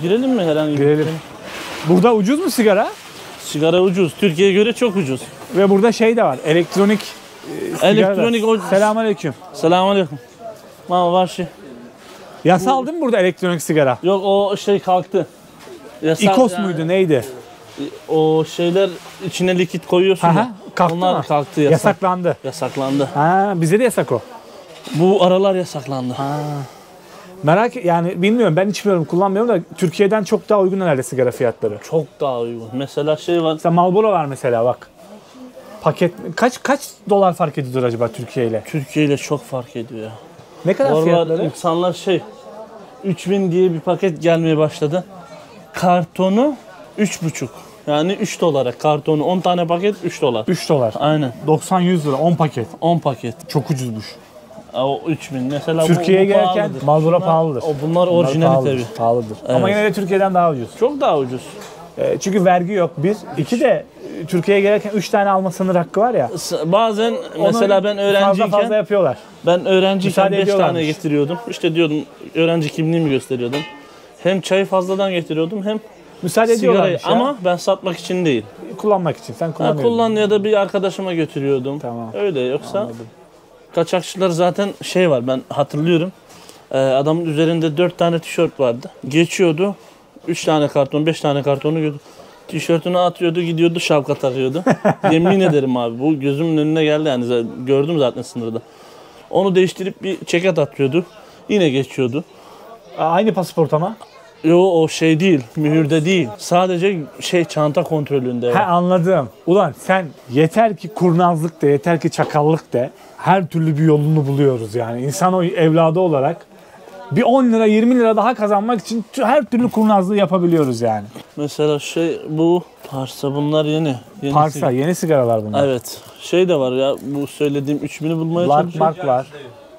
Girelim mi herhangi bir? Girelim. Burada ucuz mu sigara? Sigara ucuz. Türkiye'ye göre çok ucuz. Ve burada şey de var. Elektronik sigara. Elektronik ucuz. Selamünaleyküm. Selamünaleyküm. Mama var şey. Yasal değil mi burada elektronik sigara? Yok o şey kalktı. Yasak İkos yani. muydu neydi? O şeyler içine likit koyuyorsun Aha, ya. kalktı Onlar mı? kalktı yasak. Yasaklandı. Yasaklandı. Ha, bize de yasak o. Bu aralar yasaklandı. Yani bilmiyorum, ben içmiyorum, kullanmıyorum da Türkiye'den çok daha uygun herhalde sigara fiyatları. Çok daha uygun. Mesela şey var. Mesela Marlboro var mesela bak. Paket kaç dolar fark ediyor acaba Türkiye ile? Türkiye ile çok fark ediyor ya. Ne kadar Oralar fiyatları? insanlar 3000 diye bir paket gelmeye başladı. Kartonu 3,5. Yani 3 dolara kartonu 10 tane paket 3 dolar. 3 dolar. Aynen. 90-100 lira 10 paket. 10 paket. Çok ucuzmuş. O 3000 mesela Türkiye'ye bu gelirken pahalıdır. Marlboro pahalıdır. Bunlar orijinali pahalıdır, tabii. pahalıdır. Evet. Ama yine de Türkiye'den daha ucuz. Çok daha ucuz. Çünkü vergi yok. Bir. İki de Türkiye'ye gelirken 3 tane alma sınır hakkı var ya. Bazen mesela ben öğrenciyken fazla yapıyorlar. ben öğrenciyken Müsaade 5 tane ediyorlarmış. getiriyordum. İşte diyordum öğrenci kimliğimi gösteriyordum. Hem çayı fazladan getiriyordum hem Müsaade sigarayı ediyorlarmış ya. ama ben satmak için değil. Kullanmak için. Sen kullanıyorsun. Kullan ya da bir arkadaşıma götürüyordum. Tamam. Öyle yoksa Anladım. kaçakçılar zaten var ben hatırlıyorum. Adamın üzerinde 4 tane tişört vardı. Geçiyordu. 3 tane karton, 5 tane kartonu gördü. Tişörtünü atıyordu, gidiyordu, şapka takıyordu. Yemin ederim abi bu gözümün önüne geldi yani gördüm zaten sınırda. Onu değiştirip bir ceket atıyordu. Yine geçiyordu. Aynı pasaport ama. Yo o şey değil, mühürde değil. Sadece çanta kontrolünde. He, anladım. Ulan sen yeter ki kurnazlık de, yeter ki çakallık de, her türlü bir yolunu buluyoruz yani. İnsan o evladı olarak bir 10 lira 20 lira daha kazanmak için her türlü kurnazlığı yapabiliyoruz yani. Mesela bu Parsa bunlar yeni Parsa yeni sigaralar bunlar. Evet. De var ya bu söylediğim 3000'i bulmaya çalışıyorum. Mark var.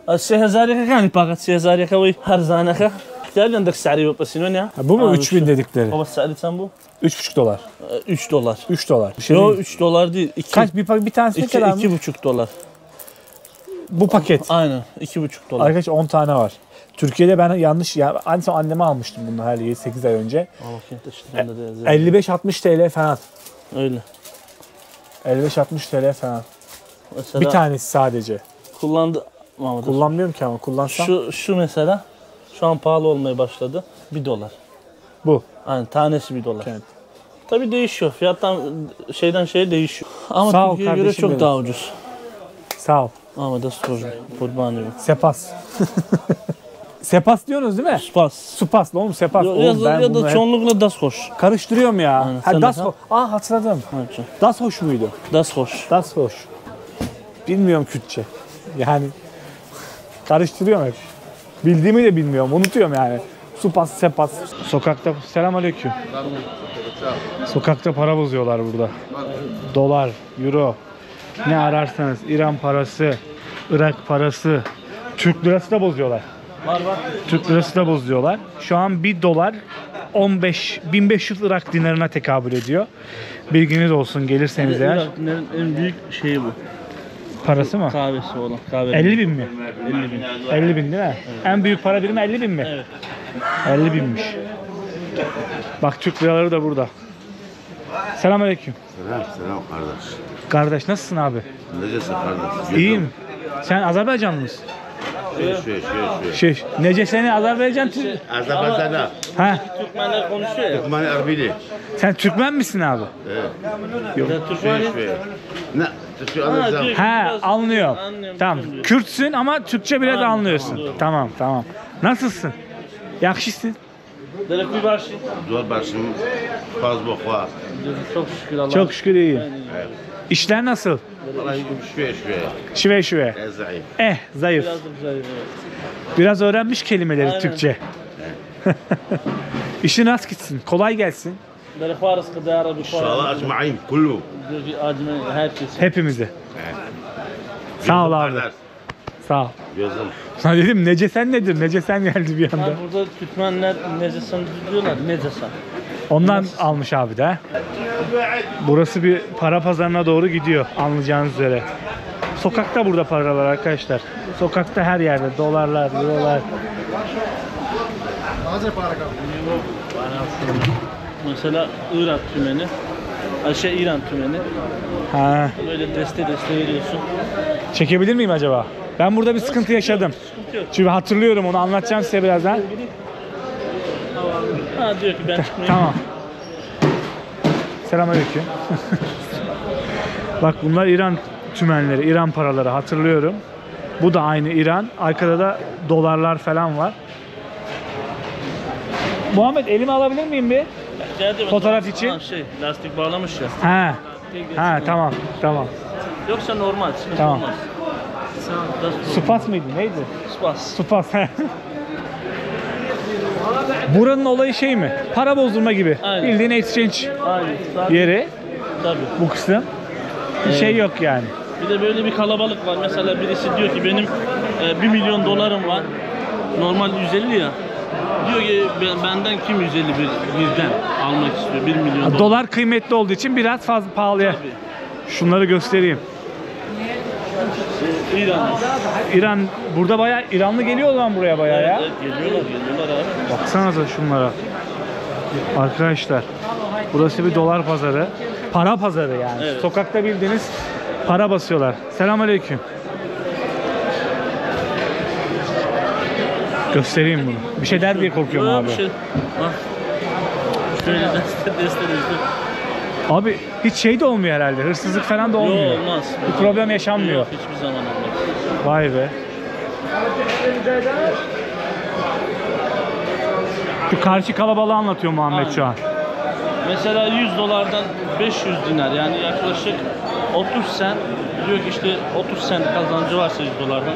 6000 كان فقط 6000 كوي هرزانك احتاج عندك سعري وبسينون ya. Bu mu 3000 dedikleri? Baba سعري sen bu? 3,5 dolar. 3 dolar. 3 dolar. Bir şey Yo değil. 3 dolar değil. Kaç bir tanesi ne kadar mı? 2,5 dolar. Bu paket. Aynen 2,5 dolar. Arkadaşlar 10 tane var. Türkiye'de ben yanlış ya anneme almıştım bunu her 8 ay önce. 55-60 TL falan. Öyle. 55-60 TL falan. Mesela Bir tanesi sadece. Kullanmıyorum ki ama kullansam. Şu mesela şu an pahalı olmaya başladı. 1 dolar. Bu. Aynen tanesi 1 dolar. Evet. Tabii değişiyor. Fiyattan şeye değişiyor. Ama Sağ ol Türkiye'ye göre kardeşim çok benim. daha ucuz. Sağ ol. Ama da sorun. Kurbanıyım. Sepas. Sepas diyorsunuz değil mi? Spas. Supas oğlum Sepas. Oğlum, ben Ya bunu da hep çoğunlukla das hoş. karıştırıyorum ya. Aynen. Ha, Sen das de hoş. Hatırladım. Evet. Das hoş muydu? Das hoş. Das hoş. Bilmiyorum Kürtçe. Yani karıştırıyorum hep. Bildiğimi de bilmiyorum. Unutuyorum yani. Supas, Sepas. Sokakta selamünaleyküm. Sokakta para bozuyorlar burada. Dolar, euro. Ne ararsanız İran parası, Irak parası, Türk lirası da bozuyorlar. Var. Türk lirası da bozuyorlar. Şu an 1 dolar 1500 Irak dinarına tekabül ediyor. Bilginiz olsun gelirseniz eğer. Irak'ın en büyük şeyi bu. Parası mı? Kahvesi olan. Kahve 50 bin mi? 50 bin. 50 bin değil mi? Evet. En büyük para birimi 50 bin mi? Evet. 50 binmiş. Bak Türk liraları da burada. Selamünaleyküm. Selam kardeş. Kardeş nasılsın abi? Necesin kardeş? İyiyim. Sen Azerbaycanlı mısın? Şu. Nece seni Azerbaycan Azerbaycan'da. Ha? Türkmenler konuşuyor ya. Türkmen Erbili. Sen Türkmen misin abi? Ya Türkmen Ne? Türkçe anlayacağım. Ha, anlıyorum. Anlıyorum, Tamam. biliyorum. Kürtsün ama Türkçe bile de Anladım, anlıyorsun. tamam. Tamam. Nasılsın? Yakışısın. Dere bir başı. Zor başım. Faz bokva. Çok şükür Allah. Çok şükür iyi. İşler nasıl? Vallahi şüve. Şive şive. Zayıf. Zayıf. Biraz da güzel. Evet. Biraz öğrenmiş kelimeleri Aynen. Türkçe. İşin rast gitsin. Kolay gelsin. Dere Faris kadar Arabi İnşallah acmaîn kullu. herkes. Hepimize. Sağ ol abi. Sağ ol. Gözüm. Sana dedim Necesen nedir? Necesen geldi bir anda. Burada Türkmenler Necesan diyorlar. Necesan. Ondan almış abi de. Burası bir para pazarına doğru gidiyor anlayacağınız üzere. Sokakta burada paralar arkadaşlar. Sokakta her yerde dolarlar, eurolar. Mesela Irak tümeni, İran tümeni. Ha. Böyle deste veriyorsun. Çekebilir miyim acaba? Ben burada bir sıkıntı yaşadım. Sıkıntı yok. Çünkü hatırlıyorum, onu anlatacağım size birazdan. Ha diyor ki ben çıkmayayım. Tamam. Selamünaleyküm. Bak bunlar İran tümenleri, İran paraları, hatırlıyorum. Bu da aynı İran. Arkada da dolarlar falan var. Muhammed, elimi alabilir miyim bir? Geldi mi? Fotoğraf için. Ha, lastik bağlamış ya. Ha. Ha, tamam. Tamam. Yoksa normal, sıkıntı Tamam. olmaz. Spas mıydı? Neydi? Spas. Spas. Buranın olayı şey mi? Para bozdurma gibi. Aynen. Bildiğin exchange Aynen. yeri Tabii. bu kısım. Bir şey yok yani. Bir de böyle bir kalabalık var. Mesela birisi diyor ki benim 1 milyon dolarım var. Normal 150 ya. Diyor ki benden kim 150 birden almak istiyor? 1 milyon dolar. Dolar kıymetli olduğu için biraz fazla pahalıya. Tabii. Şunları göstereyim. İran. İran, burada bayağı İranlı geliyor o zaman buraya bayağı ya. Evet, geliyorlar abi. Baksanıza şunlara. Arkadaşlar, burası bir dolar pazarı. Para pazarı yani. Evet. Sokakta bildiğiniz para basıyorlar. Selamünaleyküm. Göstereyim bunu. Bir şey der diye korkuyorum Böyle abi. bir şey. Bak. Şöyle deste. Abi hiç şey de olmuyor herhalde. Hırsızlık falan da olmuyor. Yok, olmaz. Bir problem yaşanmıyor. Yok, hiçbir zaman olmaz. Vay be. Şu karşı kalabalığı anlatıyor Muhammed şu an. Mesela 100 dolardan 500 dinar yani yaklaşık 30 sen diyor ki işte 30 sen kazancı varsa 100 dolardan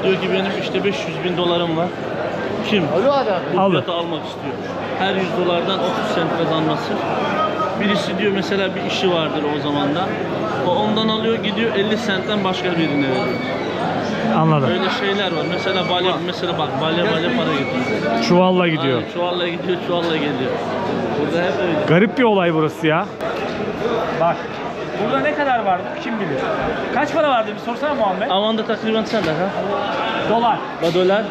diyor ki benim işte 500 bin dolarım var. Kim? Bu Alın. fiyatı almak istiyor. Her 100 dolardan 30 sent kazanması. Birisi diyor mesela bir işi vardır o zamanda. O ondan alıyor gidiyor 50 sentten başka birine veriyor. Anladım. Böyle şeyler var. Mesela balya para getiriyor. Çuvalla gidiyor. Aynen, çuvalla gidiyor, çuvalla geliyor. Burada hep öyle. Garip bir olay burası ya. Bak. Burada ne kadar vardı kim bilir. Kaç para vardı bir sorsana Muhammed. Amanda takriben sen de ha? Dolar. Dolar.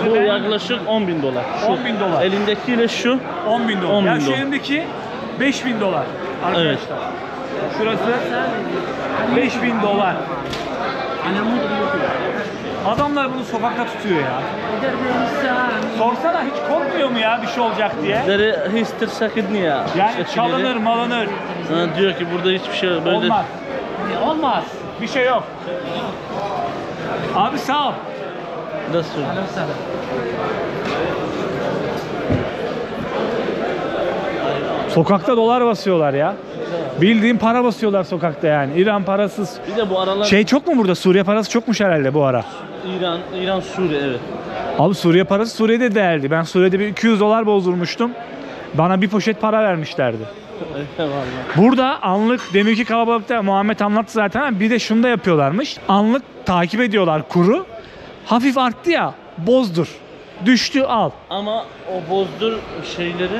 Bu Yani yaklaşık 10 bin dolar. 10 bin dolar. Elindekiyle şu 10 bin dolar. 10 bin Yani şu dolar. elimdeki 5 bin dolar. Arkadaşlar. Evet. Şurası 5 bin dolar. Adamlar bunu sokakta tutuyor ya. Sorsana hiç korkmuyor mu ya bir şey olacak diye? Deri histir sakın ya. Yani çalınır malınır. Diyor ki burada hiçbir şey böyle. Olmaz. Olmaz. Bir şey yok. Abi sağ ol. Nasıl? Sokakta dolar basıyorlar ya. Bildiğin para basıyorlar sokakta yani. İran parasız. Bir de bu aralar Şey çok mu burada? Suriye parası çokmuş herhalde bu ara. İran, Suriye evet. Abi Suriye parası Suriye'de değerli. Ben Suriye'de bir 200 dolar bozdurmuştum. Bana bir poşet para vermişlerdi. Eyvallah. Burada anlık deminki kalabalıkta Muhammed anlattı zaten ama bir de şunu da yapıyorlarmış. Anlık takip ediyorlar kuru. Hafif arttı ya bozdur. Düştü al. Ama o bozdur şeyleri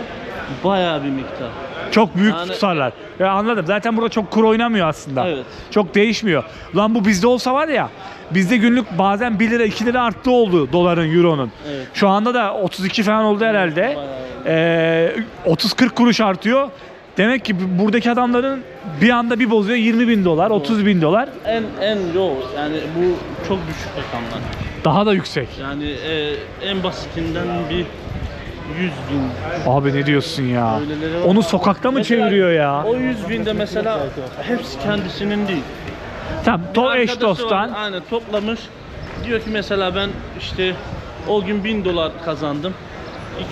bayağı bir miktar. Çok büyük Yani- tutarlar. Ya anladım. Zaten burada çok kuru oynamıyor aslında. Evet. Çok değişmiyor. Lan bu bizde olsa var ya, bizde günlük bazen 1 lira 2 lira arttı oldu doların, euronun. Evet. Şu anda da 32 falan oldu herhalde. 30-40 kuruş artıyor. Demek ki buradaki adamların bir anda bir bozuyor 20 bin dolar, 30 bin dolar. En yani bu çok düşük rakamlar. Daha da yüksek. Yani en basitinden bir 100 bin. Abi ne diyorsun ya? Öyleleri var. Onu sokakta mı Mesela çeviriyor ya? O 100 binde mesela hepsi kendisinin değil. Tamam, eş Arkadaşı dosttan. var, aynen toplamış. Diyor ki mesela ben işte o gün 1000 dolar kazandım.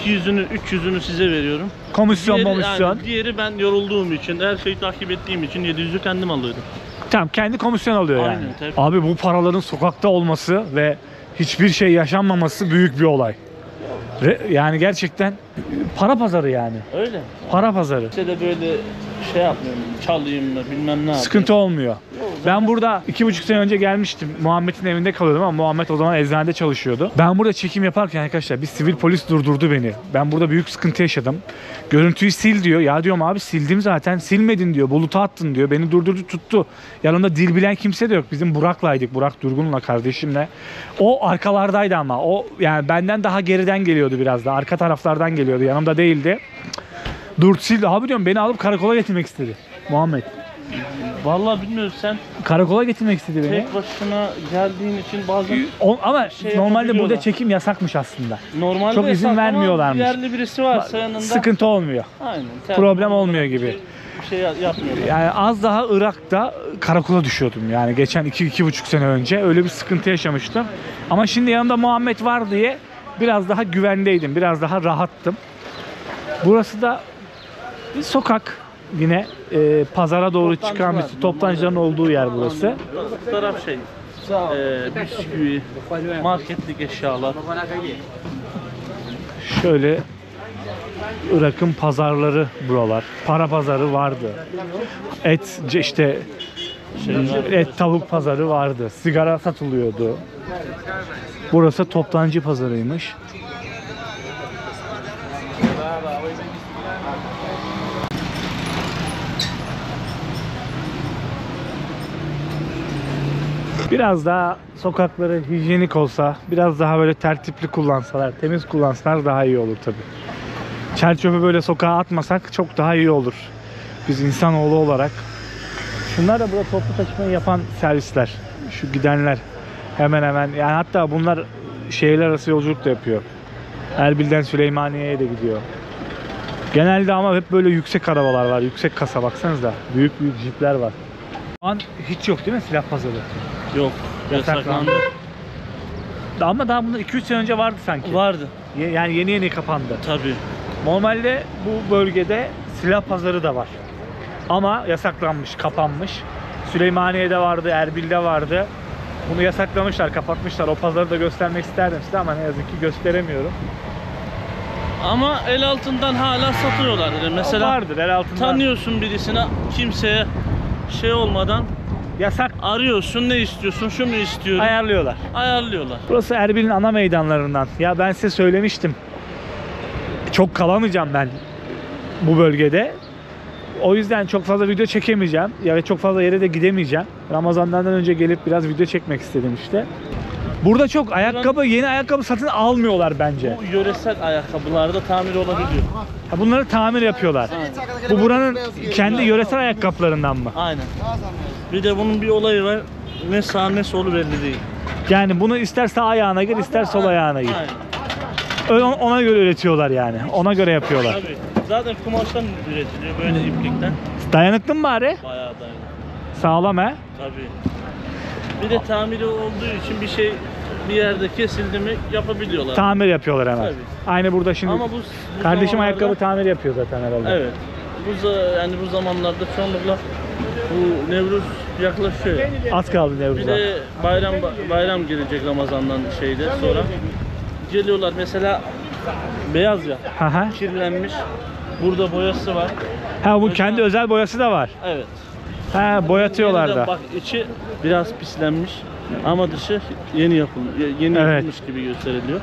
200'ünü 300'ünü size veriyorum. Komisyon. Diğeri ben yorulduğum için, her şeyi takip ettiğim için 700'ü kendim alıyordum. Tamam, kendi komisyon alıyor yani. Aynen, tabii. Abi bu paraların sokakta olması ve hiçbir şey yaşanmaması büyük bir olay. Yani gerçekten Para pazarı yani. Öyle. Para pazarı. İşte de böyle şey yapmıyorum, çalayım mı bilmem ne yapayım. Sıkıntı olmuyor. Ben burada 2,5 sene önce gelmiştim. Muhammed'in evinde kalıyordum ama Muhammed o zaman eczanede çalışıyordu. Ben burada çekim yaparken arkadaşlar bir sivil polis durdurdu beni. Ben burada büyük sıkıntı yaşadım. Görüntüyü sil diyor. Ya diyorum abi sildim zaten. Silmedin diyor. Buluta attın diyor. Beni durdurdu tuttu. Yanımda dil bilen kimse de yok. Bizim Burak'laydık. Burak Durgun'la kardeşimle. O arkalardaydı ama. O yani benden daha geriden geliyordu biraz da. Arka taraflardan geliyordu. Yanımda değildi. Dur sil. Abi diyorum beni alıp karakola getirmek istedi. Muhammed. Vallahi bilmiyorum sen Karakola getirmek istedi beni. tek başına geldiğin için bazen Ama şey normalde burada yapabiliyorlar. çekim yasakmış aslında. normalde çok izin yasak ama vermiyorlarmış. Yerli birisi varsa yanında Sıkıntı olmuyor. aynen, Problem olmuyor gibi. Bir şey yapmıyorlar. Yani az daha Irak'ta karakola düşüyordum. Yani geçen 2-2,5 sene önce öyle bir sıkıntı yaşamıştım. Ama şimdi yanımda Muhammed var diye biraz daha güvendeydim. Biraz daha rahattım. Burası da bir sokak. Yine pazara doğru çıkan bir toptancıların olduğu yer burası. Bu taraf şey, bisküvi, marketlik eşyalar. Şöyle Irak'ın pazarları buralar. Para pazarı vardı. Et işte et tavuk pazarı vardı. Sigara satılıyordu. Burası toptancı pazarıymış. Biraz daha sokakları hijyenik olsa, biraz daha böyle tertipli kullansalar, temiz kullansalar daha iyi olur tabii. Çer çöpü böyle sokağa atmasak çok daha iyi olur. Biz insanoğlu olarak. Şunlar da burada toplu taşımayı yapan servisler. Şu gidenler hemen hemen, yani hatta bunlar şehirler arası yolculuk da yapıyor. Erbil'den Süleymaniye'ye de gidiyor. Genelde ama hep böyle yüksek arabalar var, yüksek kasa, baksanıza. Büyük büyük jipler var. Şu an hiç yok değil mi silah pazarı? Yok, yasaklandı. Ama daha bundan 2-3 sene önce vardı sanki. Vardı. Yani yeni yeni kapandı. Tabii. Normalde bu bölgede silah pazarı da var. Ama yasaklanmış, kapanmış. Süleymaniye'de vardı, Erbil'de vardı. Bunu yasaklamışlar, kapatmışlar. O pazarı da göstermek isterdim size ama ne yazık ki gösteremiyorum. Ama el altından hala satıyorlar. Mesela vardır el altından. tanıyorsun birisine, kimseye şey olmadan Yasak arıyorsun, ne istiyorsun, şunu istiyorum. ayarlıyorlar. Ayarlıyorlar. Burası Erbil'in ana meydanlarından. Ya ben size söylemiştim. Çok kalamayacağım ben bu bölgede. O yüzden çok fazla video çekemeyeceğim. Ya ve çok fazla yere de gidemeyeceğim. Ramazan'dan önce gelip biraz video çekmek istedim işte. Burada çok ayakkabı, yeni ayakkabı satın almıyorlar bence. Bu yöresel ayakkabılarda tamir olabiliyor. Ha, bunları tamir yapıyorlar. Bu buranın kendi yöresel ayakkabılarından mı? Aynen. Bir de bunun bir olayı var. Ne sağ ne solu belli değil. Yani bunu ister sağ ayağına gir, ister sol ayağına gir. Aynen. Ona göre üretiyorlar yani. Ona göre yapıyorlar. Tabii. Zaten kumaştan üretiliyor, böyle iplikten. Dayanıklı mı bari? Bayağı dayanıklı. Sağlam he? Tabii. Bir de tamiri olduğu için bir şey bir yerde kesildi mi yapabiliyorlar. Tamir yapıyorlar hemen. Tabii. Aynı burada şimdi Ama bu kardeşim zamanlarda- ayakkabı tamir yapıyor zaten herhalde. Evet. Yani bu zamanlarda çoğunlukla bu Nevruz yaklaşıyor. Az kaldı Bir Nevruz'a. de bayram gelecek Ramazan'dan şeyde sonra. Geliyorlar mesela beyaz ya, Haha. kirlenmiş. Burada boyası var. Ha bu kendi özel boyası da var. Evet. Ha boyatıyorlar Yeniden da. bak içi biraz pislenmiş ama dışı yeni Evet. yapılmış gibi gösteriliyor.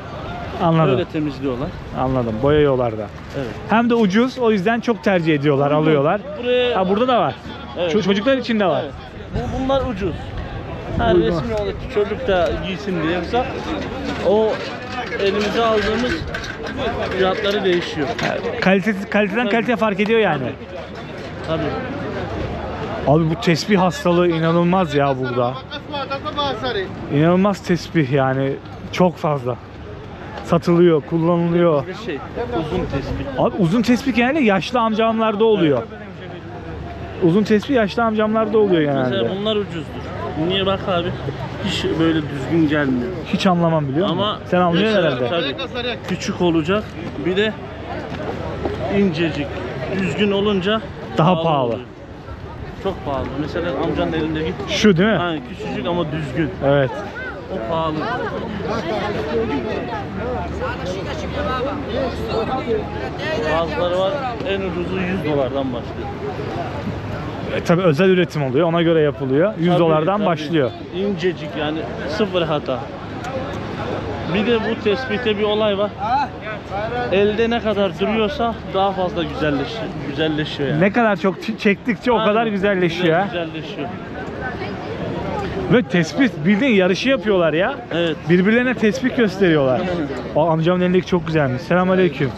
Anladım. Öyle temizliyorlar. Anladım. Boyuyorlar da. Evet. Hem de ucuz, o yüzden çok tercih ediyorlar, alıyorlar. Buraya Ha burada da var. evet. Çocuklar için de var. Evet. Bunlar ucuz. Her Uygun. resmi olarak çocuk da giysin diye yoksa o elimize aldığımız fiyatları değişiyor. Kaliteden kaliteye fark ediyor yani. Tabii. Abi bu tesbih hastalığı inanılmaz ya burada. İnanılmaz tesbih yani. Çok fazla. Satılıyor, kullanılıyor. Bir şey uzun tespih. Abi uzun tesbih genelde yaşlı amcamlarda oluyor. Uzun tesbih yaşlı amcamlarda oluyor genelde. Mesela bunlar ucuzdur. Niye bak abi? Hiç böyle düzgün gelmiyor. Hiç anlamam biliyor musun? Ama Sen anlıyorsun mesela herhalde. tabii küçük olacak. Bir de incecik, düzgün olunca Daha pahalı. oluyor. Çok pahalı. Mesela amcanın elindeki Şu değil mi? hani küçücük ama düzgün. Evet. O pahalı. Bazıları var en ucuzu 100 dolardan başlıyor. Tabii özel üretim oluyor. Ona göre yapılıyor. 100 Tabii, dolardan tabii. başlıyor. İncecik yani sıfır hata. Bir de bu tespitte bir olay var. Elde ne kadar duruyorsa daha fazla güzelleşiyor yani. Ne kadar çok çektikçe o kadar Aynen, güzelleşiyor. Ha. Güzelleşiyor. Ve tespit bildiğin yarışı yapıyorlar ya. Evet. Birbirlerine tespit gösteriyorlar. O amcamın elindeki çok güzelmiş. Selamünaleyküm.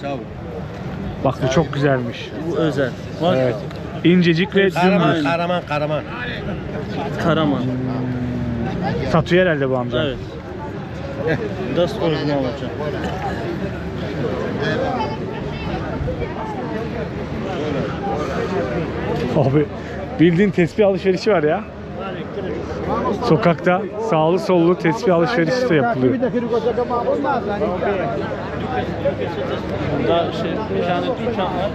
Bak bu çok güzelmiş. Bu özel. Bak. Evet. İncecik ve dümdüz. Karaman. Satıyor herhalde bu amca. Evet. Dust orijinal olacak. Abi bildiğin tespih alışverişi var ya. Sokakta sağlı sollu tespih alışverişi de yapılıyor. Burada bir tane dükkan var.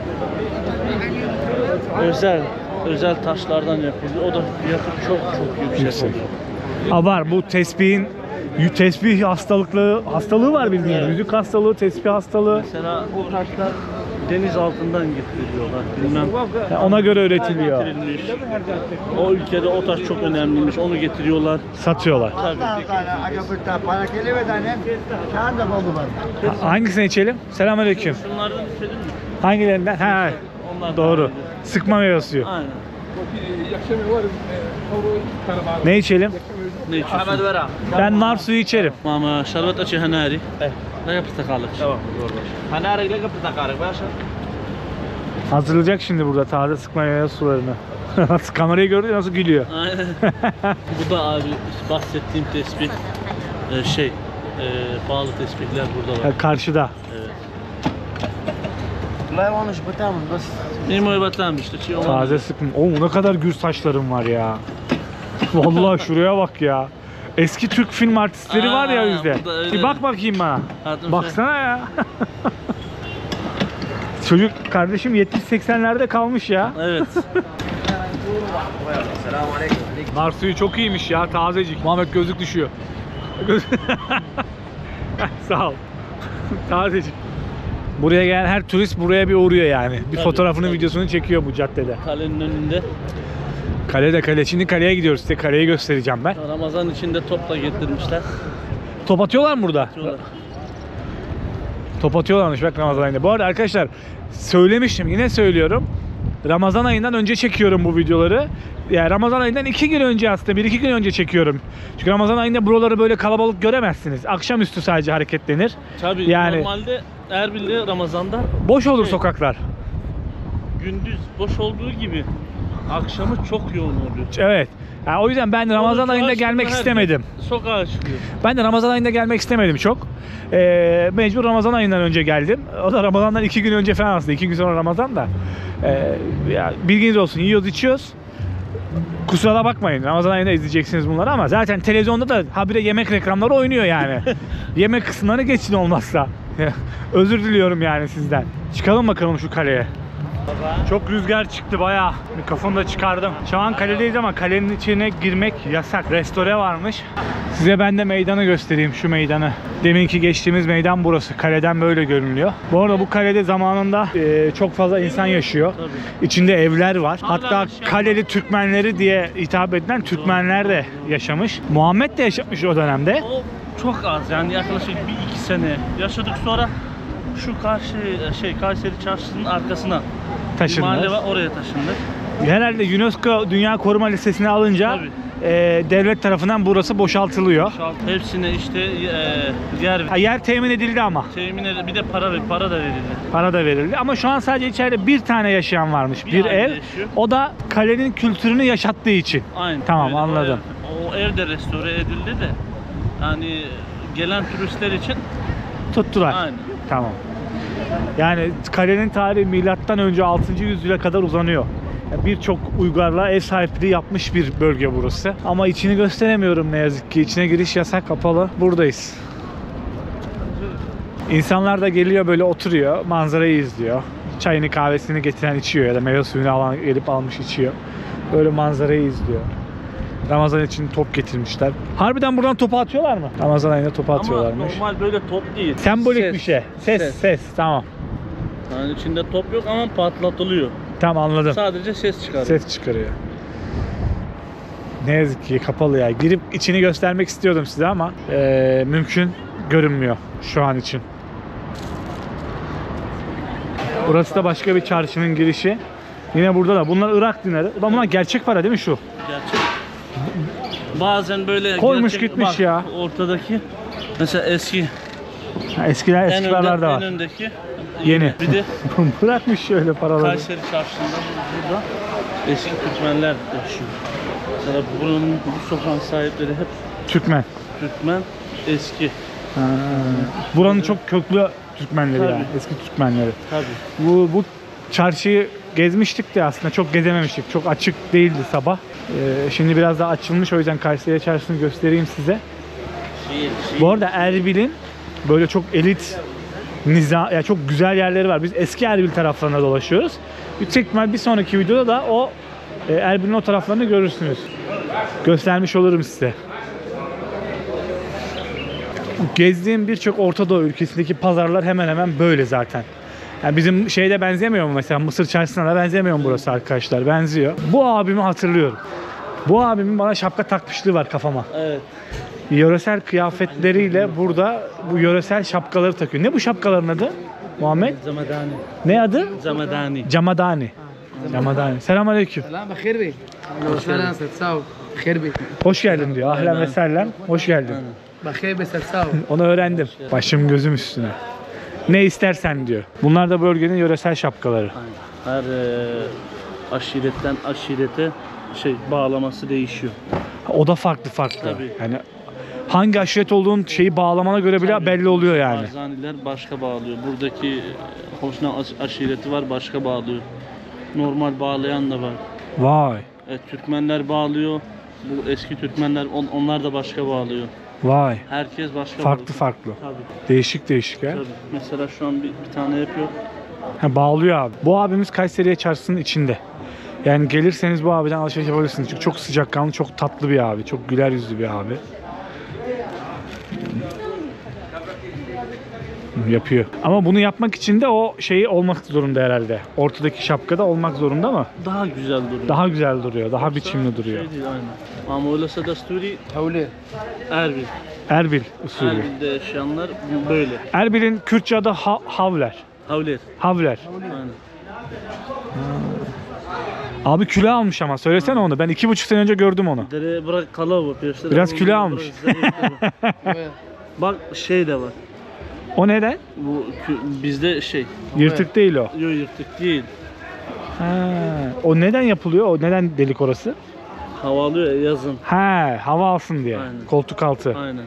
Özel taşlardan yapılıyor. O da fiyatı çok yüksek. Yüksek. Ha var bu tesbih hastalığı var bildiğin. Evet. Yüzük hastalığı, tesbih hastalığı. Mesela o taşlar deniz altından getiriliyorlar. Bilmem. Yani ona göre üretiliyor. Getirilmiş. O ülkede o taş çok önemliymiş. Onu getiriyorlar. Satıyorlar. Tabii. Hangisini içelim? Selamünaleyküm. Şunlardan içelim mi? Hangilerinden? Ha, Onlar doğru. Sıkma meyve suyu. Aynen. Ne içelim? Ne içiyorsun? Ben nar suyu içerim. Mama şerbet açı hanari. Ne portakalık. Tamam. Hanari ile portakalık başa. Hazırlayacak şimdi burada taze sıkma meyve sularını. Kamerayı gördü nasıl gülüyor. Aynen. Bu da abi bahsettiğim tespih pahalı tespihler burada var. Ya karşıda. Evet. Mimo batan işte. Taze sıkma. Oo ne kadar gür saçlarım var ya. Vallahi şuraya bak ya. Eski Türk film artistleri var ya yüzde. bu da öyle. Bir bak bakayım bana. Hatun Baksana ya. Çocuk kardeşim 70-80'lerde kalmış ya. Evet. Nar suyu çok iyiymiş ya, tazecik. Muhammed gözlük düşüyor. Sağ ol. Tazecik. Buraya gelen her turist buraya bir uğruyor yani. Bir Tabii, fotoğrafını, tabii. videosunu çekiyor bu caddede. Kalenin önünde. Kale. Şimdi kaleye gidiyoruz. Size kaleyi göstereceğim ben. Ramazan içinde topla getirmişler. Top atıyorlar mı burada? Diyorlar. Top atıyorlarmış bak Ramazan ayında. Bu arada arkadaşlar söylemiştim, yine söylüyorum. Ramazan ayından önce çekiyorum bu videoları. Yani Ramazan ayından 2 gün önce aslında 1-2 gün önce çekiyorum. Çünkü Ramazan ayında buraları böyle kalabalık göremezsiniz. Akşamüstü sadece hareketlenir. Tabii Yani- normalde Erbil'de Ramazan'da Boş olur sokaklar. gündüz boş olduğu gibi akşamı çok yoğun oluyor. Evet. Yani o yüzden ben Ramazan Sokağa ayında çıkma, gelmek herkes istemedim. Sokağa çıkıyor. Ben de Ramazan ayında gelmek istemedim çok. Mecbur Ramazan ayından önce geldim. O da Ramazan'dan 2 gün önce falan aslında. 2 gün sonra Ramazan da. Ya, bilginiz olsun, yiyoruz içiyoruz. Kusura da bakmayın. Ramazan ayında izleyeceksiniz bunları ama zaten televizyonda da habire yemek reklamları oynuyor yani. Yemek kısımlarını geçin olmazsa. Özür diliyorum yani sizden. Çıkalım bakalım şu kaleye. Çok rüzgar çıktı bayağı. Mikrofonu da çıkardım. Şu an kaledeyiz ama kalenin içine girmek yasak. Restore varmış. Size ben de meydanı göstereyim, şu meydanı. Deminki geçtiğimiz meydan burası. Kaleden böyle görünüyor. Bu arada bu kalede zamanında çok fazla insan yaşıyor. Tabii. İçinde evler var. Hatta yaşayan- kaleli Türkmenleri diye hitap edilen Türkmenler de yaşamış. Muhammed de yaşamış o dönemde. O çok az yani yaklaşık 1-2 sene yaşadık, sonra şu Kayseri Çarşısı'nın arkasına bir Taşındı. mahalle var, oraya taşındık. Herhalde UNESCO Dünya Koruma Listesi'ne alınca Tabii. devlet tarafından burası boşaltılıyor. Hepsine işte yer Ha, yer temin edildi ama. bir de para da verildi. Para da verildi ama şu an sadece içeride bir tane yaşayan varmış. Bir aile ev. yaşıyor. O da kalenin kültürünü yaşattığı için. Aynen. Tamam, öyle. anladım. O ev de restore edildi de yani gelen turistler için Tuttular. aynen. Tamam. Yani kalenin tarihi milattan önce 6. yüzyıla kadar uzanıyor. Yani birçok uygarlığa ev sahipliği yapmış bir bölge burası. Ama içini gösteremiyorum ne yazık ki. İçine giriş yasak, kapalı. Buradayız. İnsanlar da geliyor böyle oturuyor, manzarayı izliyor. Çayını kahvesini getiren içiyor ya da meyve suyunu alan gelip almış içiyor. Böyle manzarayı izliyor. Ramazan için top getirmişler. Harbiden buradan topu atıyorlar mı? Ramazan ayında topu Ama atıyorlarmış. normal böyle top değil. Sembolik Ses. bir şey. Ses. Tamam. Yani içinde top yok ama patlatılıyor. Tamam anladım. Sadece ses çıkarıyor. Ses çıkarıyor. Ne yazık ki kapalı ya. Girip içini göstermek istiyordum size ama mümkün görünmüyor şu an için. Burası da başka bir çarşının girişi. Yine burada da. Bunlar Irak dinarı. Ulan bunlar gerçek para değil mi şu? Gerçek. Bazen böyle Koymuş gerçek, gitmiş bak, ya. Ortadaki mesela eski Eski paralar da var. en öndeki Yeni. bir de Bırakmış şöyle paraları. Kayseri çarşısında burada eski Türkmenler yaşıyor. Mesela buranın bu sokağın sahipleri hep Türkmen. Türkmen, eski. Ha. Buranın çok köklü Türkmenleri Tabii. yani. Eski Türkmenleri. Tabii. Bu çarşıyı gezmiştik de aslında çok gezememiştik. Çok açık değildi sabah. Şimdi biraz daha açılmış, o yüzden Kayseri çarşısını göstereyim size. Bu arada Erbil'in böyle çok elit yani çok güzel yerleri var. Biz eski Erbil taraflarına dolaşıyoruz. Yüksek ihtimal bir sonraki videoda da o Erbil'in o taraflarını görürsünüz. Göstermiş olurum size. Gezdiğim birçok Orta Doğu ülkesindeki pazarlar hemen hemen böyle zaten. Yani bizim şeyde benzemiyor mu mesela, Mısır çarşısına da benzemiyor mu burası arkadaşlar? Benziyor. Bu abimi hatırlıyorum. Bu abimin bana şapka takmışlığı var kafama. Evet. Yöresel kıyafetleriyle burada bu yöresel şapkaları takıyor. Ne bu şapkaların adı Muhammed? Zamadani. Ne adı? Zamadani. Camadani. Camadani. Selamünaleyküm. سلام بخير بك وسهلا ستساو بخير بك Hoş geldin diyor. Ahlen ve sellem. Hoş geldin. بخير بستساو Onu öğrendim. Başım gözüm üstüne. Ne istersen diyor. Bunlar da bölgenin yöresel şapkaları. Her aşiretten aşirete bağlaması değişiyor. O da farklı. Tabii. Yani hangi aşiret olduğun şeyi bağlamana göre bile Tabii. belli oluyor yani. Barzaniler başka bağlıyor. Buradaki Hoşna aşireti var, başka bağlıyor. Normal bağlayan da var. Vay. Türkmenler bağlıyor. Bu eski Türkmenler onlar da başka bağlıyor. Vay. Herkes başka Farklı bağlıyor. farklı. Tabii. Değişik ya. Tabii. Mesela şu an bir tane yapıyor. Ha, bağlıyor abi. Bu abimiz Kayseriye çarşısının içinde. Yani gelirseniz bu abiden alışveriş yapabilirsiniz. Çünkü çok sıcakkanlı, çok tatlı bir abi. Çok güler yüzlü bir abi. Yapıyor. Ama bunu yapmak için de o şeyi olmak zorunda herhalde. Ortadaki şapkada olmak zorunda mı? Daha güzel duruyor. Daha güzel duruyor. Daha biçimli duruyor. Şey değil, aynen. Ama öylese desturi حولي Erbil. Erbil usulü. Erbil'de yaşayanlar böyle. Erbil'in Kürtçe adı Havler. Havler. Havler. Aynen. Abi kilo almış ama. Söylesene onu. Ben 2,5 sene önce gördüm onu. Dere bırak kala bak. Işte Biraz kilo almış. Bak şey de var. O neden? Bu bizde Yırtık değil o. yok yırtık değil. Ha, o neden yapılıyor? O neden delik orası? Hava alıyor ya yazın. Ha, hava alsın diye. Aynen. Koltuk altı. Aynen.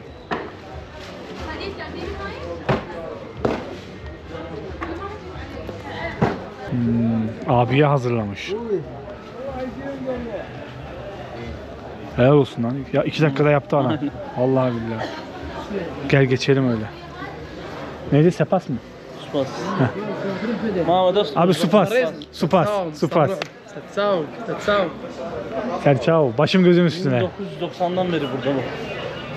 Abiye hazırlamış. Helal olsun lan. Ya 2 dakikada yaptı adam. Vallahi billahi. Gel geçelim öyle. Neydi? Sepas mı? Supas. Abi supas. Supas. Supas. ستساو ستساو Serçao. Başım gözüm üstüne. 1990'dan beri burada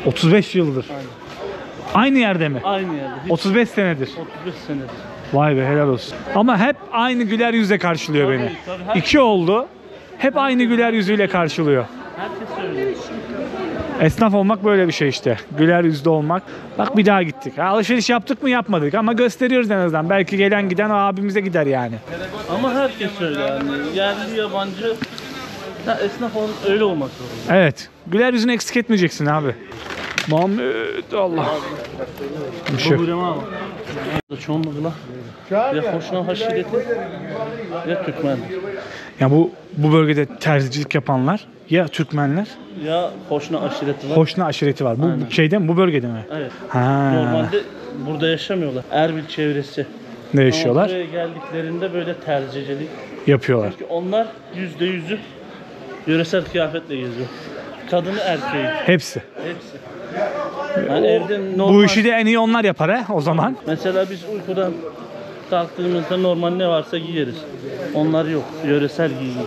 bu. 35 yıldır. Aynen. Aynı yerde mi? Aynı yerde. Hiç 35 senedir. 35 senedir. Vay be, helal olsun. Ama hep aynı güler yüzle karşılıyor beni. Tabii, 2 oldu. Hep aynı güler yüzüyle karşılıyor. herkes söylüyor. Esnaf olmak böyle bir şey işte. Güler yüzlü olmak. Bak bir daha gittik. Alışveriş yaptık mı yapmadık ama gösteriyoruz en azından. Belki gelen giden o abimize gider yani. Ama herkes söylüyor yani. Yerli yabancı ya esnaf öyle olmak zorunda. Evet. Güler yüzünü eksik etmeyeceksin abi. Muhammed Allah. Bir şey. Bu ama. Çoğunlukla ya Hoşna aşireti ya Türkmen. Ya bu bölgede terzicilik yapanlar ya Türkmenler, Ya Hoşna aşireti var. Hoşna aşireti var. Bu Aynen. şeyde mi? Bu bölgede mi? Evet. Ha. Normalde burada yaşamıyorlar. Erbil çevresi. Ne Ama yaşıyorlar? buraya geldiklerinde böyle terzicilik. Yapıyorlar. Çünkü onlar %100'ü yöresel kıyafetle geziyor. Kadını erkeği. Hepsi. Hepsi. Yani evde normal. Bu işi de en iyi onlar yapar he o zaman. Mesela biz uykudan kalktığımızda normal ne varsa giyeriz. Onlar yok. Yöresel giyince.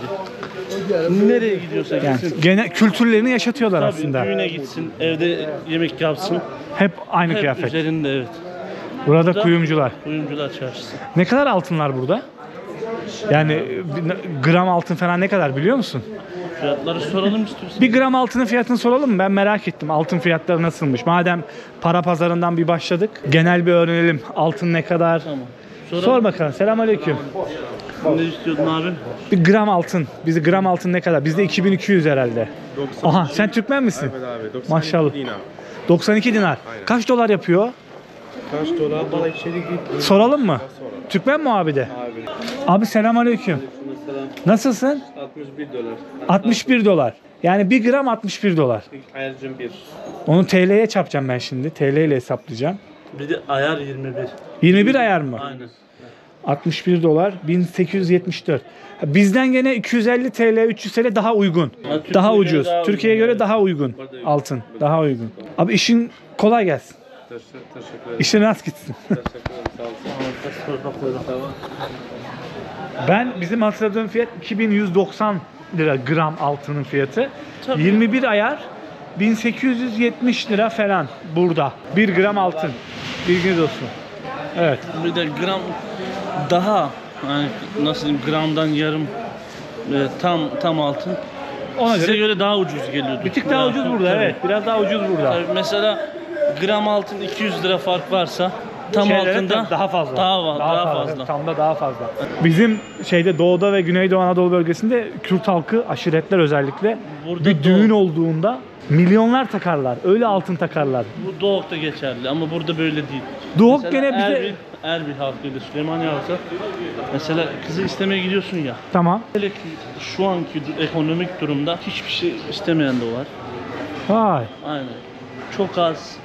Nereye gidiyorsa Yani gitsin. gene kültürlerini yaşatıyorlar Tabii aslında. düğüne gitsin, evde yemek yapsın. Hep aynı Hep kıyafet. üzerinde evet. Burada kuyumcular. Kuyumcular çarşısı. Ne kadar altınlar burada? Yani gram altın falan ne kadar biliyor musun? Fiyatları soralım istiyorsan. Bir gram altının fiyatını soralım mı? Ben merak ettim. Altın fiyatları nasılmış? Madem para pazarından bir başladık. Genel bir öğrenelim. Altın ne kadar? Tamam. Soralım. Sor bakalım. Selamünaleyküm. Ne istiyordun abi? Bir gram altın. Bizi gram altın ne kadar? Bizde 2200 herhalde. Aha sen Türkmen misin? Evet abi 92 Maşallah. dinar. 92 dinar. Kaç dolar yapıyor? Kaç dolar? Bana içeri git. Soralım mı? Türkmen mi abi de? Abi selamünaleyküm. Nasılsın? 61 dolar. 61 dolar. Yani 1 gram 61 dolar. Ayrıca bir. Onu TL'ye çarpacağım ben şimdi. TL ile hesaplayacağım. Bir de ayar 21. 21 ayar mı? Aynen. 61 dolar 1874. Bizden gene 250 TL 300 TL daha uygun. Türkiye'ye Daha göre ucuz. daha Türkiye'ye uygun, göre evet. daha uygun. Altın daha uygun. Abi işin kolay gelsin. Teşekkür ederim. İşin rast gitsin. Teşekkür ederim. Sağ olsun. Ben bizim hatırladığım fiyat 2190 lira gram altının fiyatı. Tabii. 21 ayar 1870 lira falan burada. 1 gram altın. Bilginiz olsun. Evet. Bir de gram daha yani nasıl diyeyim gramdan yarım tam altın. Ona Size göre göre daha ucuz geliyordu. bir tık daha Gram- ucuz burada, Tabii. evet. Biraz daha ucuz burada. Tabii mesela gram altın 200 lira fark varsa tam Şeylere altında daha fazla. Daha fazla. Tam da daha fazla. Bizim şeyde Doğu'da ve Güneydoğu Anadolu bölgesinde Kürt halkı, aşiretler özellikle Burada bir düğün olduğunda milyonlar takarlar. Öyle altın takarlar. Bu Doğuk'ta geçerli ama burada böyle değil. Doğuk Mesela gene bize... Erbil halkıyla Süleymaniye halkı. Mesela kızı istemeye gidiyorsun ya. Tamam. Hele ki şu anki ekonomik durumda hiçbir şey istemeyen de var. Vay. Aynen. Çok az.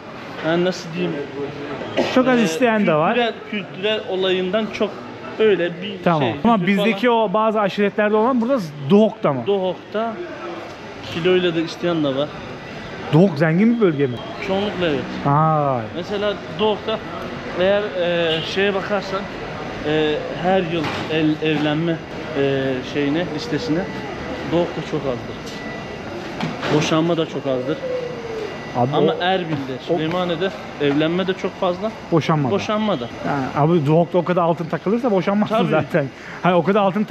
Yani nasıl diyeyim? Çok az isteyen de var. Kültürel olayından çok öyle bir Tamam. şey. Ama kültür bizdeki o bazı aşiretlerde olan burada Doğuk'ta mı? falan. Doğuk'ta kiloyla da isteyen de var. Doğuk zengin bir bölge mi? Çoğunlukla evet. Vay. Mesela Doğuk'ta eğer şeye bakarsan her yıl evlenme şeyine listesine Doğuk'ta çok azdır. Boşanma da çok azdır. Abi Ama o Erbil'de, Süleymaniye'de evlenme de çok fazla. boşanmadı. Boşanma da. Yani abi Doğuk'ta o kadar altın takılırsa boşanmazsın Tabii. zaten. Hani o kadar altın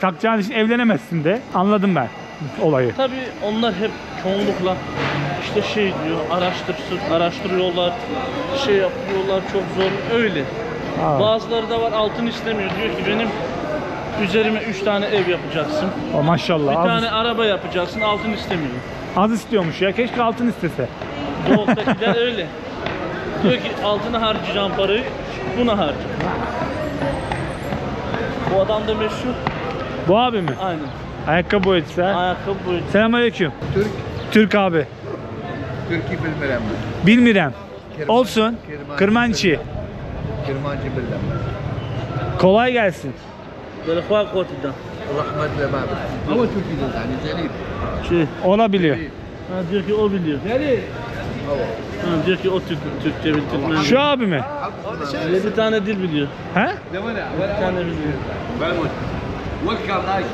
takacağın için evlenemezsin de. Anladım ben olayı. Tabii onlar hep çoğunlukla işte şey diyor, araştırıyorlar, şey yapıyorlar çok zor öyle. Ha. Bazıları da var altın istemiyor diyor ki benim üzerime 3 tane ev yapacaksın. O maşallah. Bir Az, tane araba yapacaksın altın istemiyor. az istiyormuş ya. Keşke altın istese. Doğuk'takiler öyle. Diyor ki altına harcayacağım parayı buna harca. Bu adam da meşhur. Bu abi mi? Aynen. Ayakkabı boyacısı ha. Ayakkabı boyutu. Selamünaleyküm. Türk. Türk abi. Türkiye bilmirəm mən. Bilmirem. Olsun. Kırmançı. Kirmancı bilirəm mən. Kolay gelsin. Böyle kuak kotidan. Rahmet demem. Ama Türkiye'de yani Celil. Şey, Olabiliyor. ha, diyor ki o biliyor. Ha, diyor ki o Türkçe biliyor. Türkmen Şu abi mi? biliyor. 7 tane dil biliyor. He? 7 tane biliyor. Welcome nice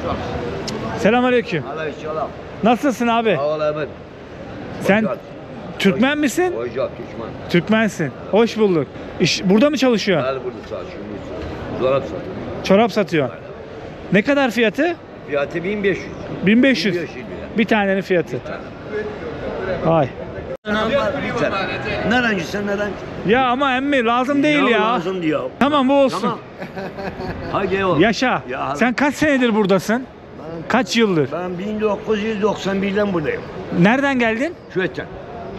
Selamünaleyküm. Aleykümselam. Nasılsın abi? Havalı ben. Sen Türkmen misin? Hocam Türkmen. Türkmensin. Hoş bulduk. Burada mı çalışıyorsun? Ben burada çalışıyorum. Zorap satıyorum. Çorap satıyorsun. Ne kadar fiyatı? Fiyatı 1500. 1500. 1500 lira. Bir tanenin fiyatı. Vay. Nerencisin neren? Ya ama emmi lazım değil ya. Lazım diyor. Tamam bu olsun. Tamam. Hadi oğlum. Yaşa. Ya. Sen kaç senedir buradasın? Kaç yıldır? Ben 1991'den buradayım. Nereden geldin? Küvet'ten.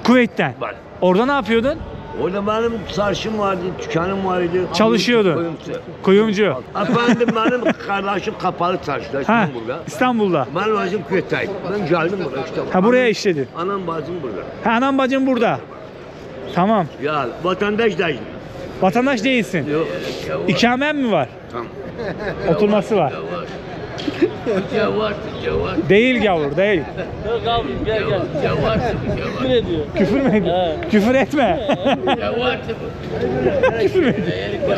Kuveyt'ten. Var. Orada ne yapıyordun? Orada benim sarşım vardı, dükkanım vardı. Çalışıyordun. Kuyumcu. Kuyumcu. Efendim benim kardeşim kapalı çarşıda Ha, burada. İstanbul'da. Ben vazim Küvet'teyim. Ben geldim buraya işte. Ha buraya işledin. Anam bacım burada. Ha anam bacım burada. Tamam. Ya vatandaş değil. Vatandaş değilsin. Yok. İkamen mi var? Tamam. Oturması var. جوات جوات Değil gavur değil. Yok abi gel gel. جوات Küfür ediyor. Küfür mü ediyor? Evet. Küfür etme. جوات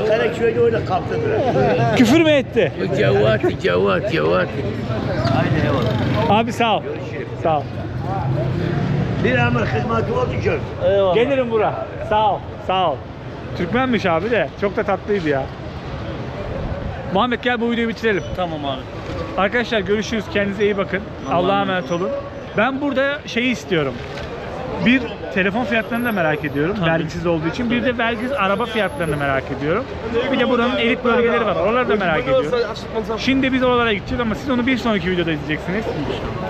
Kara köyde öyle kalktı biraz. Küfür mü etti? جوات جوات جوات Abi sağ ol. Sağ ol. Bir amir hizmeti oldu gör. Eyvallah. Gelirim bura. Sağ ol. Sağ ol. Türkmenmiş abi de. Çok da tatlıydı ya. Muhammed gel bu videoyu bitirelim. Tamam abi. Arkadaşlar görüşürüz. Kendinize iyi bakın. Allah'a emanet olun. Ben burada şeyi istiyorum. Bir, telefon fiyatlarını da merak ediyorum. Vergisiz olduğu için. Bir de vergisiz araba fiyatlarını merak ediyorum. Bir de buranın elit bölgeleri var. Oraları da merak ediyorum. Şimdi biz oralara gideceğiz ama siz onu bir sonraki videoda izleyeceksiniz.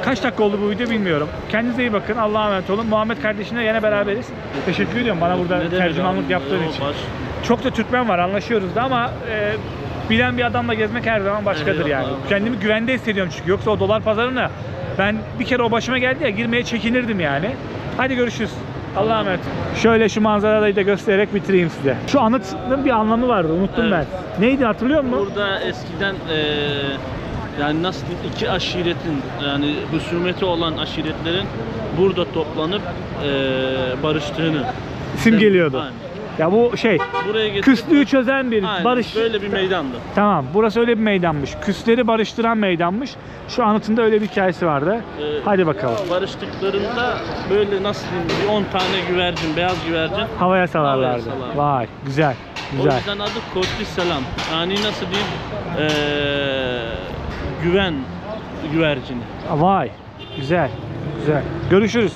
Kaç dakika oldu bu video bilmiyorum. Kendinize iyi bakın. Allah'a emanet olun. Muhammed kardeşimle yine beraberiz. Teşekkür ediyorum bana burada Ne demek tercümanlık abi? yaptığın Yok, için. baş. Çok da Türkmen var, anlaşıyoruz da ama bilen bir adamla gezmek her zaman başkadır Eyvallah yani. abi. Kendimi güvende hissediyorum çünkü yoksa o dolar pazarına ben bir kere o başıma geldi ya, girmeye çekinirdim yani. Hadi görüşürüz. Allah'a emanet. Şöyle şu manzarayı da göstererek bitireyim size. Şu anıtın bir anlamı vardı, unuttum Evet. ben. Neydi, hatırlıyor musun? Burada eskiden yani nasıl diyeyim, iki aşiretin yani husumeti olan aşiretlerin burada toplanıp barıştığını Simgeliyordu. Aynen. Ya bu şey, Buraya getirip küslüğü çözen bir Aynen, barış. böyle bir meydandı. Tamam, burası öyle bir meydanmış. Küsleri barıştıran meydanmış. Şu anıtında öyle bir hikayesi vardı. Hadi bakalım. Barıştıklarında böyle nasıl diyeyim bir 10 tane güvercin, beyaz güvercin. Havaya salarlardı. salarlar. Vay, güzel. O Güzel. yüzden adı Kotli Selam. Yani nasıl diyeyim güven güvercini. Vay, güzel. Güzel. Görüşürüz.